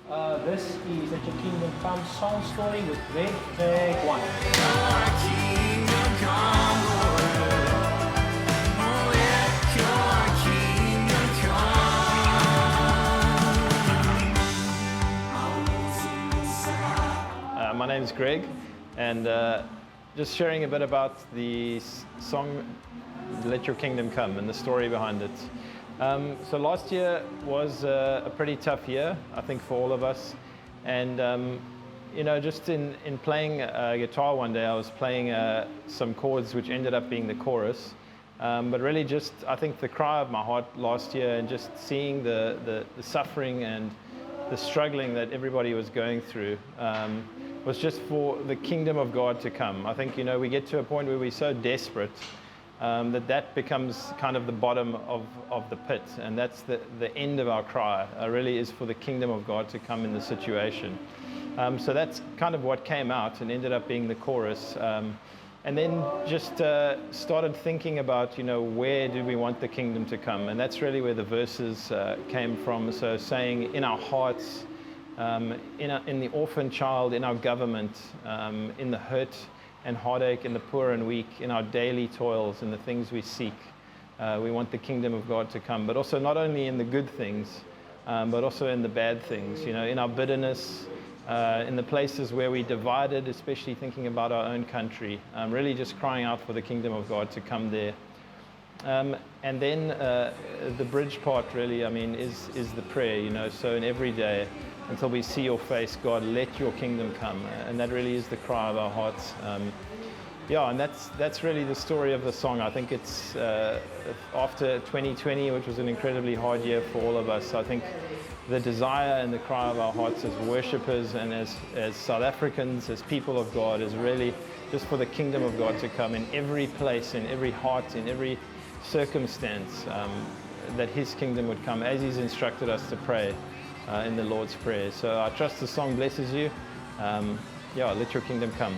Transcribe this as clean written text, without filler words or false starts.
This is Let Your Kingdom Come song story with Greg, take one. My name is Greg, and just sharing a bit about the song Let Your Kingdom Come and the story behind it. So last year was a pretty tough year, I think, for all of us. And you know, just in playing guitar one day, I was playing some chords which ended up being the chorus. But really just, I think, the cry of my heart last year, and just seeing the suffering and the struggling that everybody was going through, was just for the kingdom of God to come. I think, you know, we get to a point where we're so desperate that becomes kind of the bottom of the pit, and that's the end of our cry, really is for the kingdom of God to come in the situation. So that's kind of what came out and ended up being the chorus. And then just started thinking about, you know, where do we want the kingdom to come? And that's really where the verses came from. So saying, in our hearts, in the orphan child, in our government, in the hurt and heartache, in the poor and weak, in our daily toils, in the things we seek. We want the kingdom of God to come, but also not only in the good things, but also in the bad things, you know, in our bitterness, in the places where we divided, especially thinking about our own country, really just crying out for the kingdom of God to come there. And then the bridge part, really, I mean, is the prayer, you know, so in every day, until we see your face, God, let your kingdom come. And that really is the cry of our hearts. Yeah, and that's really the story of the song. I think it's after 2020, which was an incredibly hard year for all of us. I think the desire and the cry of our hearts as worshippers and as South Africans, as people of God, is really just for the kingdom of God to come in every place, in every heart, in every circumstance, that His kingdom would come, as He's instructed us to pray in the Lord's Prayer. So I trust the song blesses you. Yeah, let your kingdom come.